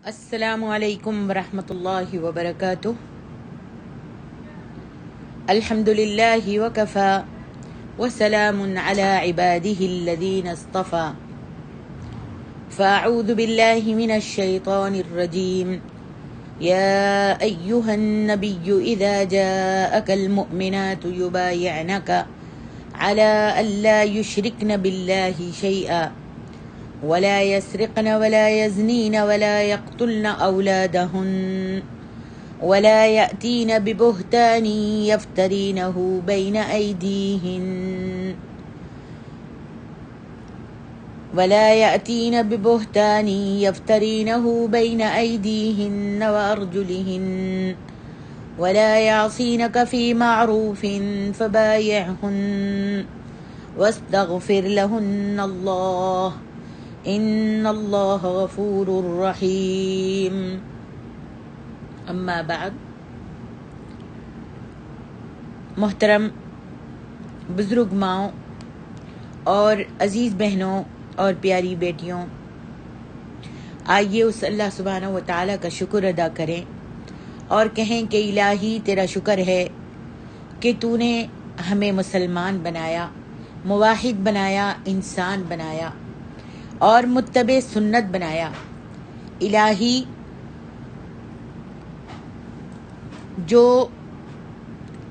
السلام علیکم ورحمۃ اللہ وبرکاتہ۔ الحمد للہ وکفی وسلام علی عباده الذین اصطفی۔ فاعوذ باللہ من الشیطان الرجیم۔ یا ایہا النبی اذا جاءک المؤمنات یبایعنک علی ان لا یشرکن باللہ شیئا ولا يسرقن ولا يزنين ولا يقتلن أولادهن ولا يأتين ببهتان يفترينه بين أيديهن وأرجلهن ولا يعصينك في معروف فبايعهن واستغفر لهن الله ان اللہ غفور رحیم۔ اما بعد، محترم بزرگ ماؤں اور عزیز بہنوں اور پیاری بیٹیوں، آئیے اس اللہ سبحانہ و تعالیٰ کا شکر ادا کریں اور کہیں کہ الہی تیرا شکر ہے کہ تو نے ہمیں مسلمان بنایا، موحد بنایا، انسان بنایا اور متبع سنت بنایا۔ الہی جو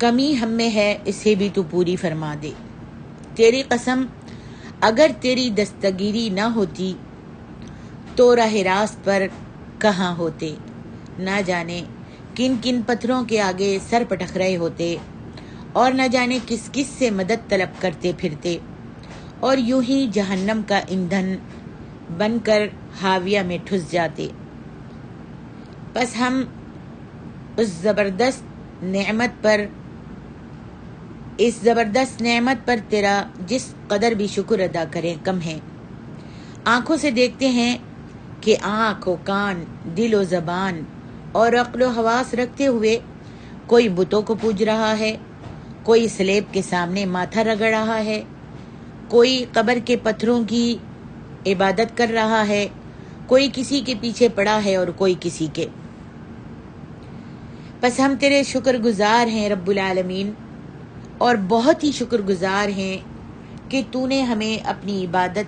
کمی ہم میں ہے اسے بھی تو پوری فرما دے۔ تیری قسم، اگر تیری دستگیری نہ ہوتی تو راہ راست پر کہاں ہوتے، نہ جانے کن کن پتھروں کے آگے سر پٹک رہے ہوتے اور نہ جانے کس کس سے مدد طلب کرتے پھرتے اور یوں ہی جہنم کا ایندھن بن کر ہاویہ میں ٹھس جاتے۔ بس ہم اس زبردست نعمت پر تیرا جس قدر بھی شکر ادا کریں کم ہے۔ آنکھوں سے دیکھتے ہیں کہ آنکھ و کان، دل و زبان اور عقل و حواس رکھتے ہوئے کوئی بتوں کو پوج رہا ہے، کوئی سلیب کے سامنے ماتھا رگڑ رہا ہے، کوئی قبر کے پتھروں کی عبادت کر رہا ہے، کوئی کسی کے پیچھے پڑا ہے اور کوئی کسی کے۔ بس ہم تیرے شکر گزار ہیں رب العالمین، اور بہت ہی شکر گزار ہیں کہ تو نے ہمیں اپنی عبادت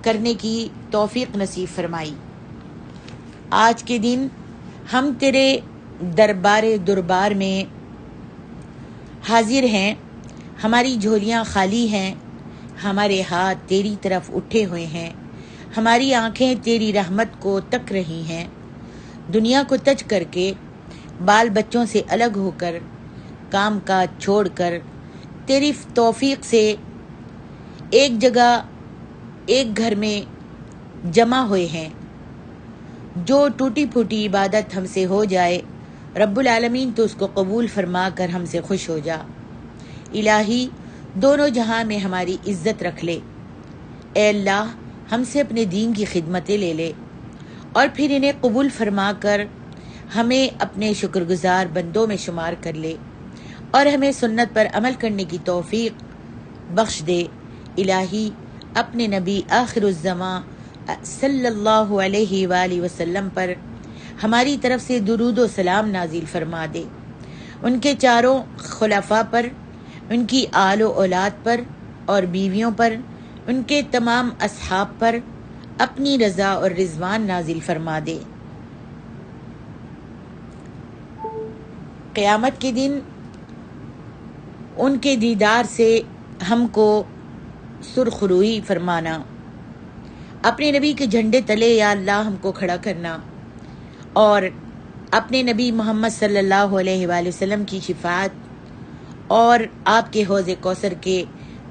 کرنے کی توفیق نصیب فرمائی۔ آج کے دن ہم تیرے دربار میں حاضر ہیں، ہماری جھولیاں خالی ہیں، ہمارے ہاتھ تیری طرف اٹھے ہوئے ہیں، ہماری آنکھیں تیری رحمت کو تک رہی ہیں۔ دنیا کو تج کر کے، بال بچوں سے الگ ہو کر، کام کاج چھوڑ کر، تیری توفیق سے ایک جگہ ایک گھر میں جمع ہوئے ہیں۔ جو ٹوٹی پھوٹی عبادت ہم سے ہو جائے رب العالمین تو اس کو قبول فرما کر ہم سے خوش ہو جا۔ الہی دونوں جہاں میں ہماری عزت رکھ لے۔ اے اللہ، ہم سے اپنے دین کی خدمتیں لے لے اور پھر انہیں قبول فرما کر ہمیں اپنے شکر گزار بندوں میں شمار کر لے اور ہمیں سنت پر عمل کرنے کی توفیق بخش دے۔ الہی اپنے نبی آخر الزماں صلی اللہ علیہ وآلہ وسلم پر ہماری طرف سے درود و سلام نازل فرما دے، ان کے چاروں خلفاء پر، ان کی آل و اولاد پر اور بیویوں پر، ان کے تمام اصحاب پر اپنی رضا اور رضوان نازل فرما دے۔ قیامت کے دن ان کے دیدار سے ہم کو سرخ روئی فرمانا، اپنے نبی کے جھنڈے تلے یا اللہ ہم کو کھڑا کرنا اور اپنے نبی محمد صلی اللہ علیہ وآلہ وسلم کی شفاعت اور آپ کے حوض کوثر کے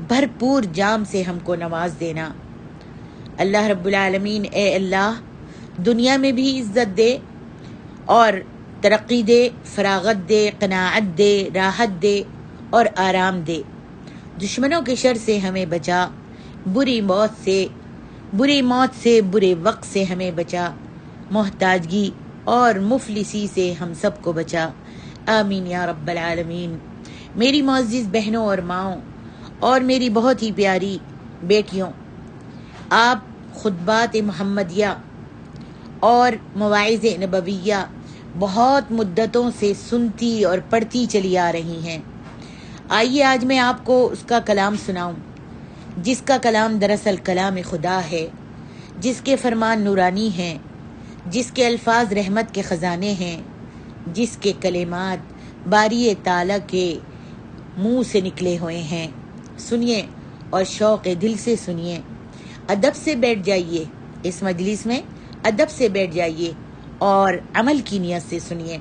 بھرپور جام سے ہم کو نواز دینا۔ اللہ رب العالمین، اے اللہ، دنیا میں بھی عزت دے اور ترقی دے، فراغت دے، قناعت دے، راحت دے اور آرام دے۔ دشمنوں کے شر سے ہمیں بچا، بری موت سے، برے وقت سے ہمیں بچا، محتاجگی اور مفلسی سے ہم سب کو بچا، آمین یا رب العالمین۔ میری معزز بہنوں اور ماؤں اور میری بہت ہی پیاری بیٹیوں، آپ خطبات محمدیہ اور مواعظ نبویہ بہت مدتوں سے سنتی اور پڑھتی چلی آ رہی ہیں۔ آئیے آج میں آپ کو اس کا کلام سناؤں، جس کا کلام دراصل کلام خدا ہے، جس کے فرمان نورانی ہیں، جس کے الفاظ رحمت کے خزانے ہیں، جس کے کلمات باری تعالیٰ کے منہ سے نکلے ہوئے ہیں۔ سنیے اور شوق دل سے سنیے، ادب سے بیٹھ جائیے، اس مجلس میں ادب سے بیٹھ جائیے اور عمل کی نیت سے سنیے۔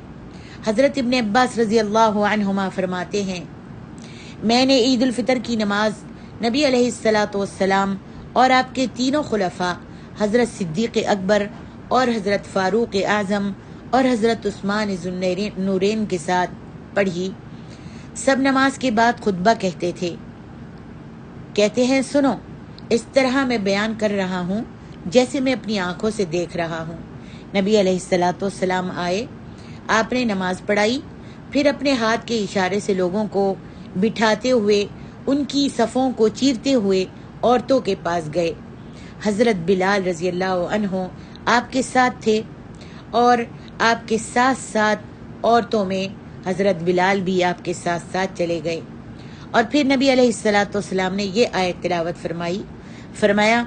حضرت ابن عباس رضی اللہ عنہما فرماتے ہیں، میں نے عید الفطر کی نماز نبی علیہ الصلاۃ والسلام اور آپ کے تینوں خلفاء حضرت صدیق اکبر اور حضرت فاروق اعظم اور حضرت عثمان ذو النورین کے ساتھ پڑھی۔ سب نماز کے بعد خطبہ کہتے ہیں سنو، اس طرح میں بیان کر رہا ہوں جیسے میں اپنی آنکھوں سے دیکھ رہا ہوں۔ نبی علیہ الصلاۃ والسلام آئے، آپ نے نماز پڑھائی، پھر اپنے ہاتھ کے اشارے سے لوگوں کو بٹھاتے ہوئے ان کی صفوں کو چیرتے ہوئے عورتوں کے پاس گئے۔ حضرت بلال رضی اللہ عنہ آپ کے ساتھ تھے اور آپ کے ساتھ ساتھ عورتوں میں حضرت بلال بھی آپ کے ساتھ ساتھ چلے گئے، اور پھر نبی علیہ الصلاۃ والسلام نے یہ آیت تلاوت فرمایا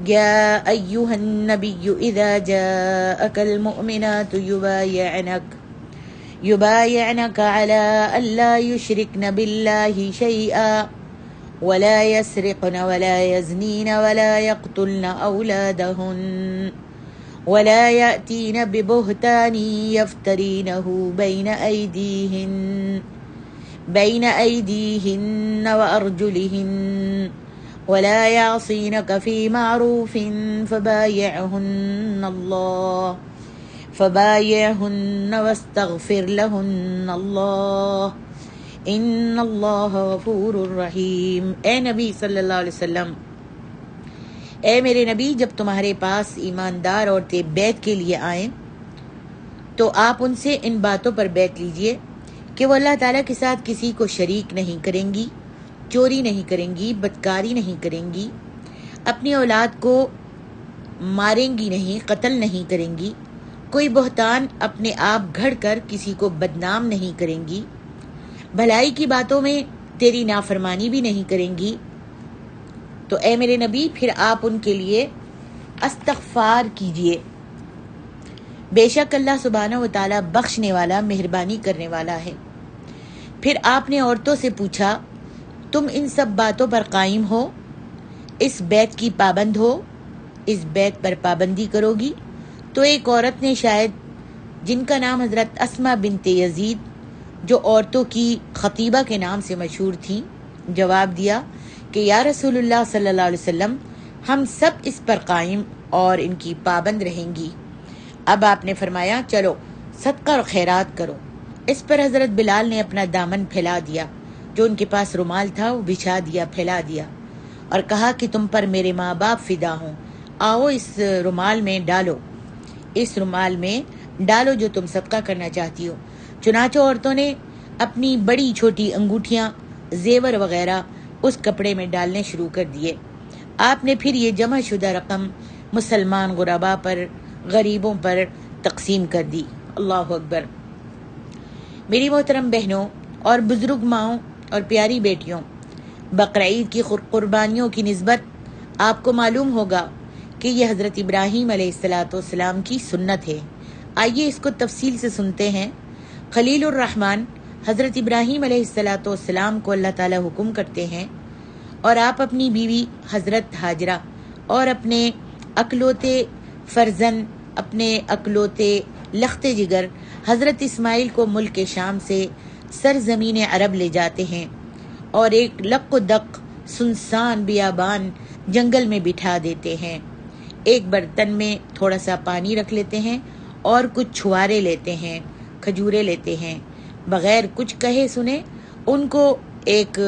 یا ایھا النبی اذا جاءک المؤمنات یبایعنک علی الا یشرکن باللہ شیئا ولا يسرقن ولا يزنين ولا يقتلن أولادهن ولا يأتين ببهتان يفترينه بين أيديهن وأرجلهن ولا يعصينك في معروف فبايعهن واستغفر لهن الله ان اللہ غفور الرحیم۔ اے نبی صلی اللہ علیہ وسلم، اے میرے نبی، جب تمہارے پاس ایماندار عورتیں بیعت کے لیے آئیں تو آپ ان سے ان باتوں پر بیعت لیجئے کہ وہ اللہ تعالیٰ کے ساتھ کسی کو شریک نہیں کریں گی، چوری نہیں کریں گی، بدکاری نہیں کریں گی، اپنی اولاد کو ماریں گی نہیں، قتل نہیں کریں گی، کوئی بہتان اپنے آپ گھڑ کر کسی کو بدنام نہیں کریں گی، بھلائی کی باتوں میں تیری نافرمانی بھی نہیں کریں گی۔ تو اے میرے نبی، پھر آپ ان کے لیے استغفار کیجئے، بے شک اللہ سبحانہ و تعالیٰ بخشنے والا، مہربانی کرنے والا ہے۔ پھر آپ نے عورتوں سے پوچھا، تم ان سب باتوں پر قائم ہو، اس بیعت کی پابند ہو، اس بیعت پر پابندی کرو گی؟ تو ایک عورت نے، شاید جن کا نام حضرت اسماء بنت یزید، جو عورتوں کی خطیبہ کے نام سے مشہور تھیں، جواب دیا کہ یا رسول اللہ صلی اللہ علیہ وسلم، ہم سب اس پر قائم اور ان کی پابند رہیں گی۔ اب آپ نے فرمایا، چلو صدقہ اور خیرات کرو۔ اس پر حضرت بلال نے اپنا دامن پھیلا دیا، جو ان کے پاس رومال تھا وہ بچھا دیا، پھیلا دیا، اور کہا کہ تم پر میرے ماں باپ فدا ہوں، آؤ اس رومال میں ڈالو جو تم صدقہ کرنا چاہتی ہو۔ چنانچہ عورتوں نے اپنی بڑی چھوٹی انگوٹھیاں، زیور وغیرہ اس کپڑے میں ڈالنے شروع کر دیے۔ آپ نے پھر یہ جمع شدہ رقم مسلمان غرباء پر، غریبوں پر تقسیم کر دی۔ اللہ اکبر۔ میری محترم بہنوں اور بزرگ ماؤں اور پیاری بیٹیوں، بقرعید کی قربانیوں کی نسبت آپ کو معلوم ہوگا کہ یہ حضرت ابراہیم علیہ السلام کی سنت ہے۔ آئیے اس کو تفصیل سے سنتے ہیں۔ خلیل الرحمن حضرت ابراہیم علیہ السلام کو اللہ تعالیٰ حکم کرتے ہیں، اور آپ اپنی بیوی حضرت ہاجرہ اور اپنے اکلوتے فرزند، اپنے اکلوتے لخت جگر حضرت اسماعیل کو ملک شام سے سرزمین عرب لے جاتے ہیں، اور ایک لق و دق سنسان بیابان جنگل میں بٹھا دیتے ہیں۔ ایک برتن میں تھوڑا سا پانی رکھ لیتے ہیں اور کچھ چھوارے لیتے ہیں، کھجورے لیتے ہیں، بغیر کچھ کہے سنے ان کو ایک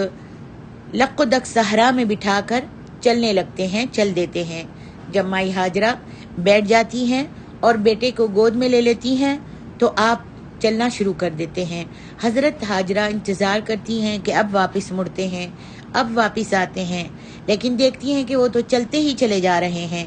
لق و دق صحرا میں بٹھا کر چلنے لگتے ہیں، چل دیتے ہیں۔ جب مائی ہاجرہ بیٹھ جاتی ہیں اور بیٹے کو گود میں لے لیتی ہیں تو آپ چلنا شروع کر دیتے ہیں۔ حضرت ہاجرہ انتظار کرتی ہیں کہ اب واپس مڑتے ہیں، اب واپس آتے ہیں، لیکن دیکھتی ہیں کہ وہ تو چلتے ہی چلے جا رہے ہیں۔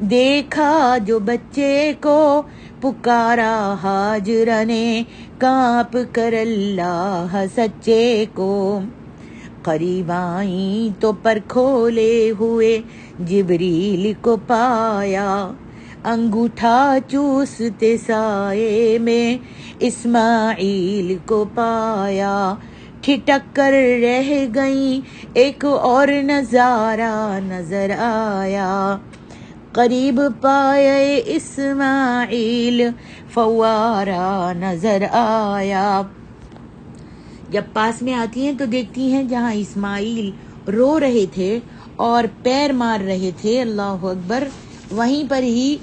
دیکھا جو بچے کو پکارا ہاجرہ نے کانپ کر اللہ سچے کو قریب آئیں تو پر کھولے ہوئے جبریل کو پایا انگوٹھا چوستے سائے میں اسماعیل کو پایا ٹھٹک کر رہ گئیں ایک اور نظارہ نظر آیا قریب پائے اسماعیل فوارہ نظر آیا جب پاس میں آتی ہیں تو دیکھتی ہیں جہاں اسماعیل رو رہے تھے اور پیر مار رہے تھے اللہ اکبر وہیں پر ہی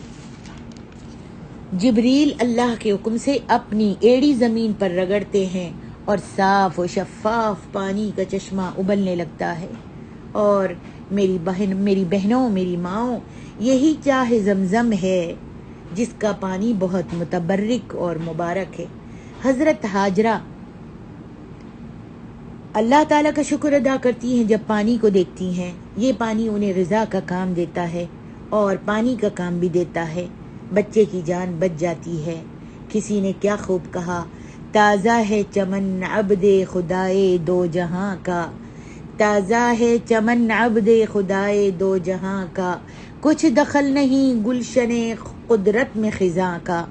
جبریل اللہ کے حکم سے اپنی ایڑی زمین پر رگڑتے ہیں اور صاف و شفاف پانی کا چشمہ ابلنے لگتا ہے اور میری بہنوں میری ماؤں یہی چاہ زمزم ہے جس کا پانی بہت متبرک اور مبارک ہے حضرت ہاجرہ اللہ تعالیٰ کا شکر ادا کرتی ہیں جب پانی کو دیکھتی ہیں یہ پانی انہیں غذا کا کام دیتا ہے اور پانی کا کام بھی دیتا ہے بچے کی جان بچ جاتی ہے کسی نے کیا خوب کہا تازہ ہے چمن عبد خدائے دو جہاں کا تازہ ہے چمن عبد خدائے دو جہاں کا کچھ دخل نہیں گلشن قدرت میں خزاں کا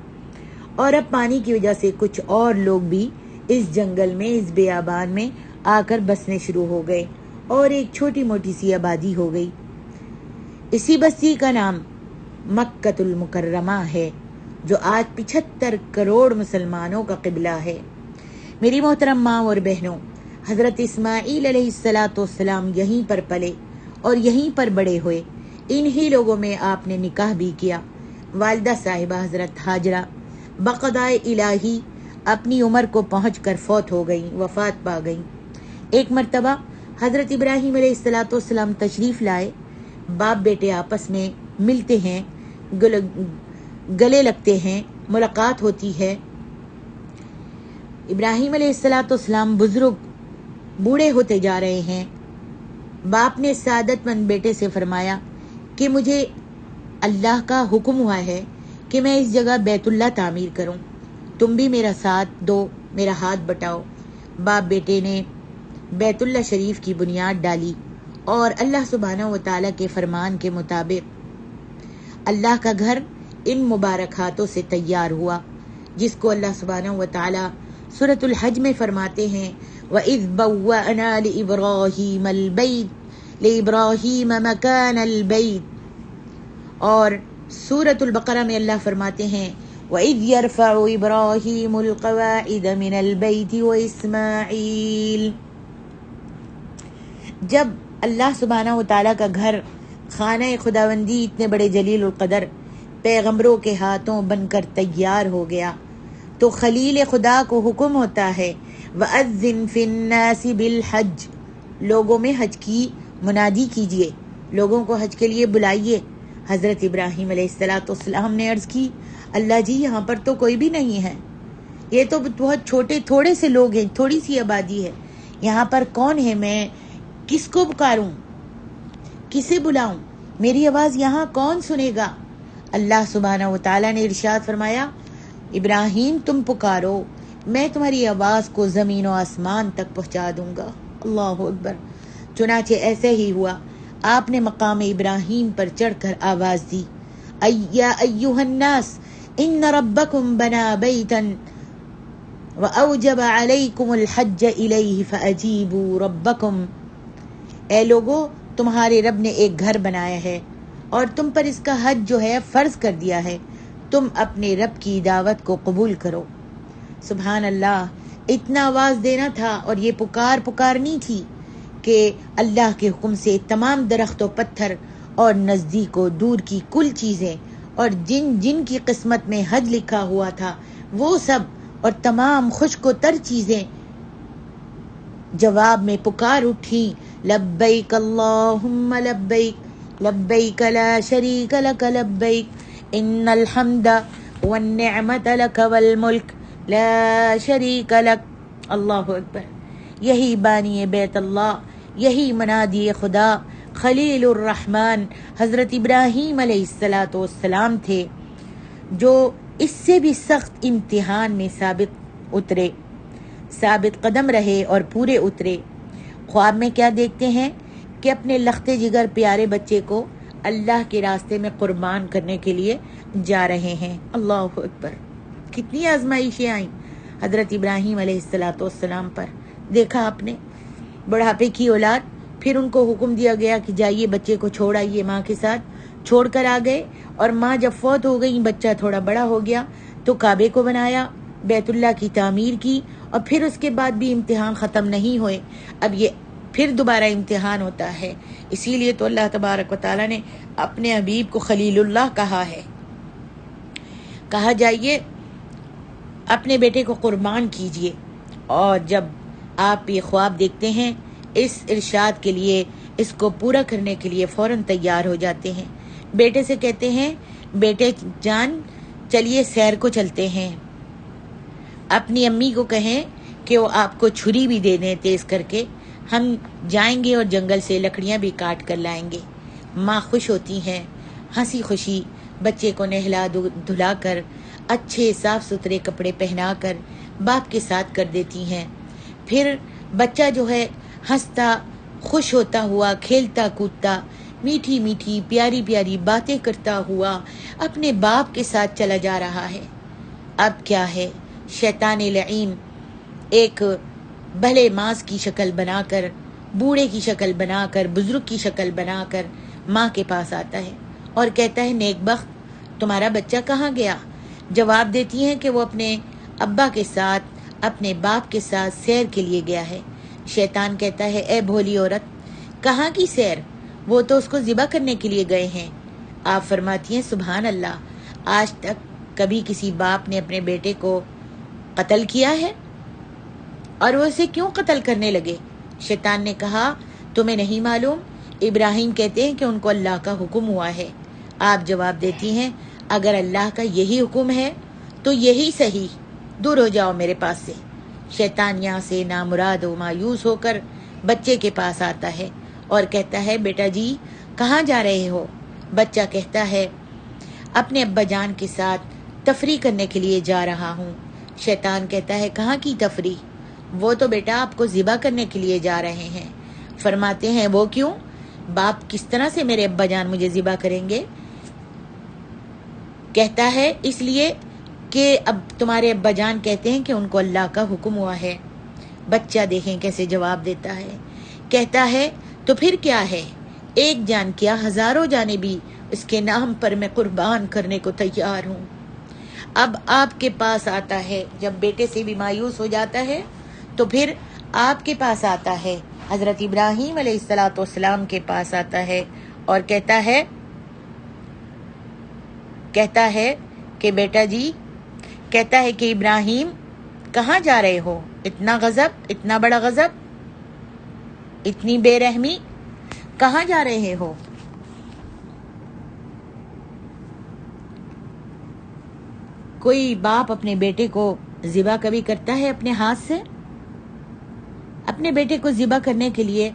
اور اب پانی کی وجہ سے کچھ اور لوگ بھی اس جنگل میں اس بیابان میں آ کر بسنے شروع ہو گئے اور ایک چھوٹی موٹی سی آبادی ہو گئی اسی بستی کا نام مکۃ المکرمہ ہے جو آج 75 کروڑ مسلمانوں کا قبلہ ہے میری محترم ماں اور بہنوں حضرت اسماعیل علیہ السلام یہیں پر پلے اور یہیں پر بڑے ہوئے انہی لوگوں میں آپ نے نکاح بھی کیا والدہ صاحبہ حضرت ہاجرہ بقضائے الہی اپنی عمر کو پہنچ کر فوت ہو گئیں وفات پا گئیں ایک مرتبہ حضرت ابراہیم علیہ السلام تشریف لائے باپ بیٹے آپس میں ملتے ہیں گلے لگتے ہیں ملاقات ہوتی ہے ابراہیم علیہ السلام بزرگ بوڑھے ہوتے جا رہے ہیں باپ نے سعادت مند بیٹے سے فرمایا کہ مجھے اللہ کا حکم ہوا ہے کہ میں اس جگہ بیت اللہ تعمیر کروں تم بھی میرا ساتھ دو میرا ہاتھ بٹاؤ باپ بیٹے نے بیت اللہ شریف کی بنیاد ڈالی اور اللہ سبحانہ و تعالیٰ کے فرمان کے مطابق اللہ کا گھر ان مبارک ہاتھوں سے تیار ہوا جس کو اللہ سبحانہ و تعالیٰ سورۃ الحج میں فرماتے ہیں وَإِذْ بَوَّأْنَا لِإِبْرَاهِيمَ الْبَيْتَ لِإِبْرَاهِيمَ مَكَانَ الْبَيْتِ اور سورۃ البقرہ میں اللہ فرماتے ہیں وَإِذْ يَرْفَعُ إِبْرَاهِيمُ الْقَوَاعِدَ مِنَ الْبَيْتِ وَإِسْمَاعِيلُ جب اللہ سبحانہ و تعالیٰ کا گھر خانہ خداوندی اتنے بڑے جلیل القدر پیغمبروں کے ہاتھوں بن کر تیار ہو گیا تو خلیل خدا کو حکم ہوتا ہے وَأَذِّن فِي النَّاسِ بِالْحَجِّ لوگوں میں حج کی منادی کیجیے لوگوں کو حج کے لیے بلائیے حضرت ابراہیم علیہ السلام نے عرض کی اللہ جی یہاں پر تو کوئی بھی نہیں ہے یہ تو بہت تھوڑے سے لوگ ہیں تھوڑی سی آبادی ہے یہاں پر کون ہے میں کس کو پکاروں کسے بلاؤں میری آواز یہاں کون سنے گا اللہ سبحانہ و تعالیٰ نے ارشاد فرمایا ابراہیم تم پکارو میں تمہاری آواز کو زمین و آسمان تک پہنچا دوں گا اللہ اکبر چنانچہ ایسے ہی ہوا آپ نے مقام ابراہیم پر چڑھ کر آواز دی یا ایھا الناس ان ربکم بنا بیتا وأوجب علیکم الحج الیہ فاجیبوا ربکم اے لوگو تمہارے رب نے ایک گھر بنایا ہے اور تم پر اس کا حج جو ہے فرض کر دیا ہے تم اپنے رب کی دعوت کو قبول کرو سبحان اللہ اتنا آواز دینا تھا اور یہ پکارنی تھی کہ اللہ کے حکم سے تمام درخت و پتھر اور نزدیک و دور کی کل چیزیں اور جن کی قسمت میں حج لکھا ہوا تھا وہ سب اور تمام خشک و تر چیزیں جواب میں پکار اٹھی لبیک اللہم لبیک لبیک لا شریک لک لبیک ان الحمد والنعمت لک والملک لا شریک لک اللہ اکبر یہی بانی بیت اللہ یہی منادی خدا خلیل الرحمن حضرت ابراہیم علیہ السلام تھے، جو اس سے بھی سخت امتحان میں ثابت قدم رہے اور پورے اترے۔ خواب میں کیا دیکھتے ہیں کہ اپنے لختے جگر پیارے بچے کو اللہ کے راستے میں قربان کرنے کے لیے جا رہے ہیں۔ اللہ اکبر! کتنی آزمائشیں آئیں حضرت ابراہیم علیہ السلام پر، دیکھا آپ نے، بڑھاپے کی اولاد، پھر ان کو حکم دیا گیا کہ جائیے بچے کو چھوڑ آئیے ماں کے ساتھ، چھوڑ کر آ گئے، اور ماں جب فوت ہو گئی، بچہ تھوڑا بڑا ہو گیا تو کعبے کو بنایا، بیت اللہ کی تعمیر کی، اور پھر اس کے بعد بھی امتحان ختم نہیں ہوئے، اب یہ پھر دوبارہ امتحان ہوتا ہے۔ اسی لیے تو اللہ تبارک و تعالیٰ نے اپنے حبیب کو خلیل اللہ کہا ہے، کہا جائیے اپنے بیٹے کو قربان کیجئے۔ اور جب آپ یہ خواب دیکھتے ہیں، اس ارشاد کے لیے، اس کو پورا کرنے کے لیے فوراً تیار ہو جاتے ہیں۔ بیٹے سے کہتے ہیں، بیٹے جان چلیے سیر کو چلتے ہیں۔ اپنی امی کو کہیں کہ وہ آپ کو چھری بھی دے دیں تیز کر کے، ہم جائیں گے اور جنگل سے لکڑیاں بھی کاٹ کر لائیں گے۔ ماں خوش ہوتی ہیں، ہنسی خوشی بچے کو نہلا دھلا کر، اچھے صاف ستھرے کپڑے پہنا کر باپ کے ساتھ کر دیتی ہیں۔ پھر بچہ جو ہے ہنستا خوش ہوتا ہوا، کھیلتا کودتا، میٹھی میٹھی پیاری پیاری باتیں کرتا ہوا اپنے باپ کے ساتھ چلا جا رہا ہے۔ اب کیا ہے، شیطان لعین ایک بھلے ماس کی شکل بنا کر، بوڑھے کی شکل بنا کر، بزرگ کی شکل بنا کر ماں کے پاس آتا ہے اور کہتا ہے، نیک بخت تمہارا بچہ کہاں گیا؟ جواب دیتی ہیں کہ وہ اپنے ابا کے ساتھ، اپنے باپ کے ساتھ سیر کے لیے گیا ہے۔ شیطان کہتا ہے، اے بھولی عورت، کہاں کی سیر؟ وہ تو اس کو ذبح کرنے کے لیے گئے ہیں۔ آپ فرماتی ہیں، سبحان اللہ، آج تک کبھی کسی باپ نے اپنے بیٹے کو قتل کیا ہے؟ اور وہ اسے کیوں قتل کرنے لگے؟ شیطان نے کہا، تمہیں نہیں معلوم؟ ابراہیم کہتے ہیں کہ ان کو اللہ کا حکم ہوا ہے۔ آپ جواب دیتی ہیں، اگر اللہ کا یہی حکم ہے تو یہی صحیح، دور ہو جاؤ میرے پاس سے۔ شیطان یہاں سے نامراد و مایوس ہو کر بچے کے پاس آتا ہے اور کہتا ہے، بیٹا جی کہاں جا رہے ہو؟ بچہ کہتا ہے، اپنے ابا جان کے ساتھ تفریح کرنے کے لیے جا رہا ہوں۔ شیطان کہتا ہے، کہاں کی تفریح؟ وہ تو بیٹا آپ کو ذبح کرنے کے لیے جا رہے ہیں۔ فرماتے ہیں، وہ کیوں؟ باپ کس طرح سے میرے ابا جان مجھے ذبح کریں گے؟ کہتا ہے، اس لیے کہ اب تمہارے ابا جان کہتے ہیں کہ ان کو اللہ کا حکم ہوا ہے۔ بچہ دیکھیں کیسے جواب دیتا ہے، کہتا ہے، تو پھر کیا ہے، ایک جان کیا ہزاروں جانیں بھی اس کے نام پر میں قربان کرنے کو تیار ہوں۔ اب آپ کے پاس آتا ہے، جب بیٹے سے بھی مایوس ہو جاتا ہے تو پھر آپ کے پاس آتا ہے، حضرت ابراہیم علیہ السلام کے پاس آتا ہے اور کہتا ہے کہ بیٹا جی، کہتا ہے کہ ابراہیم کہاں جا رہے ہو؟ اتنا غضب، اتنا بڑا غضب، اتنی بے رحمی، کہاں جا رہے ہو؟ کوئی باپ اپنے بیٹے کو ذبح کبھی کرتا ہے اپنے ہاتھ سے؟ اپنے بیٹے کو ذبح کرنے کے لیے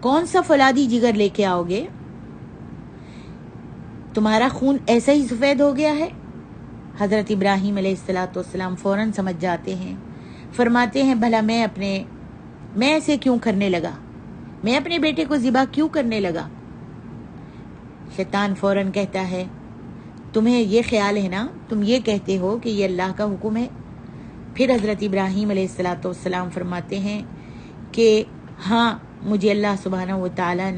کون سا فولادی جگر لے کے آؤ گے؟ تمہارا خون ایسا ہی سفید ہو گیا ہے؟ حضرت ابراہیم علیہ السلام فوراً سمجھ جاتے ہیں، فرماتے ہیں، بھلا میں ایسے کیوں کرنے لگا؟ میں اپنے بیٹے کو ذبح کیوں کرنے لگا؟ شیطان فوراً کہتا ہے، تمہیں یہ خیال ہے نا، تم یہ کہتے ہو کہ یہ اللہ کا حکم ہے؟ پھر حضرت ابراہیم علیہ السلام فرماتے ہیں کہ ہاں، مجھے اللہ سبحانہ و تعالیٰ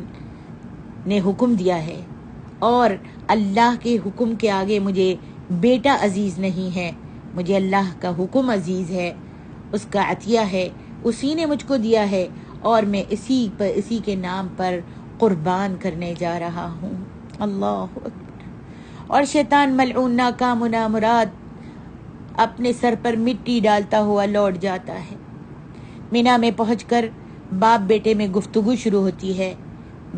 نے حکم دیا ہے، اور اللہ کے حکم کے آگے مجھے بیٹا عزیز نہیں ہے، مجھے اللہ کا حکم عزیز ہے، اس کا عطیہ ہے، اسی نے مجھ کو دیا ہے، اور میں اسی کے نام پر قربان کرنے جا رہا ہوں۔ اللہ اکبر! اور شیطان ملعون ناکام و نامراد اپنے سر پر مٹی ڈالتا ہوا لوٹ جاتا ہے۔ مینا میں پہنچ کر باپ بیٹے میں گفتگو شروع ہوتی ہے۔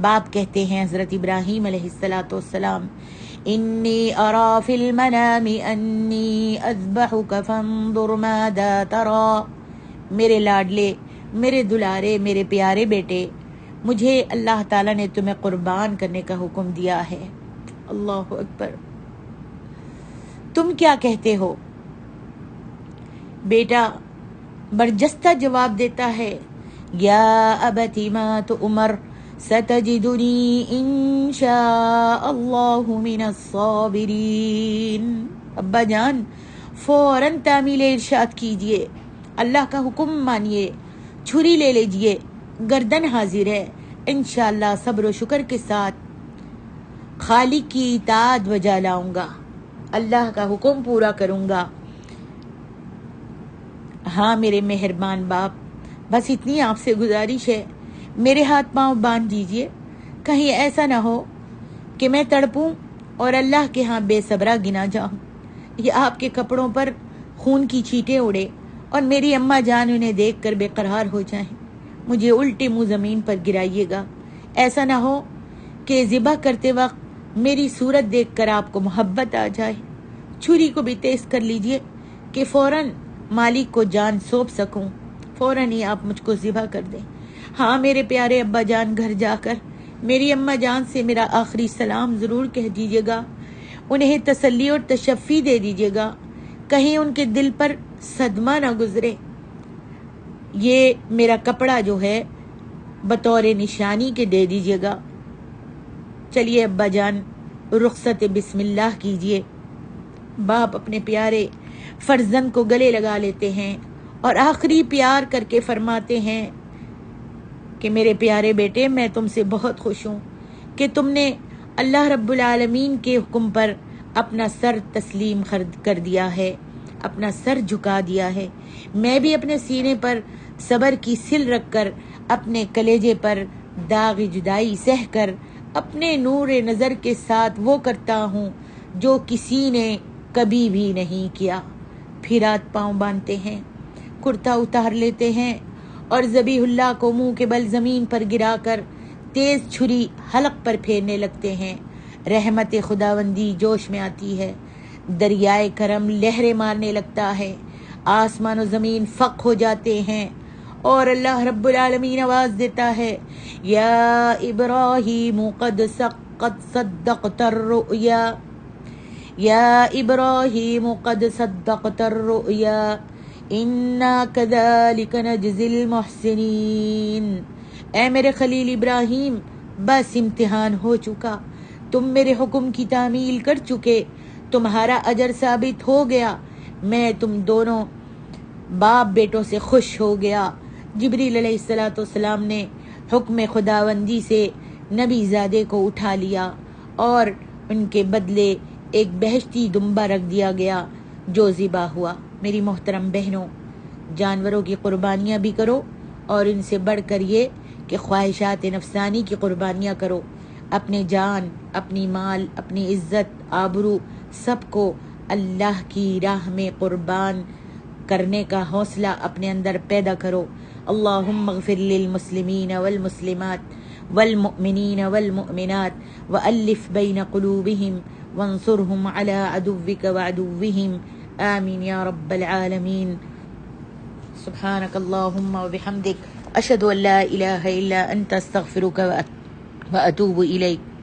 باپ کہتے ہیں حضرت ابراہیم علیہ السلام، انی ارا فی المنام انی اذبحک فانظر ماذا تری۔ میرے لاڈلے، میرے دلارے، میرے پیارے بیٹے، مجھے اللہ تعالیٰ نے تمہیں قربان کرنے کا حکم دیا ہے۔ اللہ اکبر۔ تم کیا کہتے ہو؟ بیٹا برجستہ جواب دیتا ہے، یا ابتی ما تؤمر ستجدنی انشاء اللہ من الصابرین۔ ابا جان فوراً تعمیل ارشاد کیجئے، اللہ کا حکم مانیے، چھری لے لیجئے، گردن حاضر ہے، انشاءاللہ صبر و شکر کے ساتھ خالق کی اطاعت بجا لاؤں گا، اللہ کا حکم پورا کروں گا۔ ہاں میرے مہربان باپ، بس اتنی آپ سے گزارش ہے، میرے ہاتھ پاؤں باندھ دیجئے، کہیں ایسا نہ ہو کہ میں تڑپوں اور اللہ کے ہاں بے صبرا گنا جاؤں، یا آپ کے کپڑوں پر خون کی چھینٹیں اڑے اور میری اماں جان انہیں دیکھ کر بے قرار ہو جائیں، مجھے الٹے منہ زمین پر گرائیے گا۔ ایسا نہ ہو کہ ذبح کرتے وقت میری صورت دیکھ کر آپ کو محبت آ جائے، چھری کو بھی تیز کر لیجئے کہ فوراً مالک کو جان سونپ سکوں، فوراً ہی آپ مجھ کو ذبح کر دیں۔ ہاں میرے پیارے ابا جان، گھر جا کر میری اماں جان سے میرا آخری سلام ضرور کہہ دیجیے گا، انہیں تسلی اور تشفی دے دیجیے گا، کہیں ان کے دل پر صدمہ نہ گزرے۔ یہ میرا کپڑا جو ہے بطور نشانی کے دے دیجیے گا۔ چلیے ابا جان رخصت بسم اللہ کیجیے۔ باپ اپنے پیارے فرزند کو گلے لگا لیتے ہیں اور آخری پیار کر کے فرماتے ہیں کہ میرے پیارے بیٹے، میں تم سے بہت خوش ہوں کہ تم نے اللہ رب العالمین کے حکم پر اپنا سر تسلیم کر دیا ہے، اپنا سر جھکا دیا ہے۔ میں بھی اپنے سینے پر صبر کی سل رکھ کر، اپنے کلیجے پر داغ جدائی سہ کر، اپنے نور نظر کے ساتھ وہ کرتا ہوں جو کسی نے کبھی بھی نہیں کیا۔ پھر ہاتھ پاؤں باندھتے ہیں، کرتا اتار لیتے ہیں اور ذبیح اللہ کو منہ کے بل زمین پر گرا کر تیز چھری حلق پر پھیرنے لگتے ہیں۔ رحمت خداوندی جوش میں آتی ہے، دریائے کرم لہریں مارنے لگتا ہے، آسمان و زمین فق ہو جاتے ہیں اور اللہ رب العالمین آواز دیتا ہے، یا ابراہیم قد صدقت الرؤیا، یا ابراہیم قد صدقت الرؤیا انا کذالک نجزی المحسنین۔ اے میرے خلیل ابراہیم، بس امتحان ہو چکا، تم میرے حکم کی تعمیل کر چکے، تمہارا اجر ثابت ہو گیا، میں تم دونوں باپ بیٹوں سے خوش ہو گیا۔ جبریل علیہ السلام نے حکم خداوندی سے نبی زادے کو اٹھا لیا اور ان کے بدلے ایک بہشتی دمبا رکھ دیا گیا جو ذبح ہوا۔ میری محترم بہنوں، جانوروں کی قربانیاں بھی کرو اور ان سے بڑھ کر یہ کہ خواہشات نفسانی کی قربانیاں کرو۔ اپنے جان، اپنی مال، اپنی عزت، آبرو سب کو اللہ کی راہ میں قربان کرنے کا حوصلہ اپنے اندر پیدا کرو۔ اللہم اغفر للمسلمین والمسلمات والمؤمنین والمؤمنات وألف بین قلوبہم وانصرهم على عدوک وعدوہم، آمین یا رب العالمین۔ سبحانک اللہم وبحمدک، اشہد ان لا الہ الا انت، استغفرک واتوب الیک۔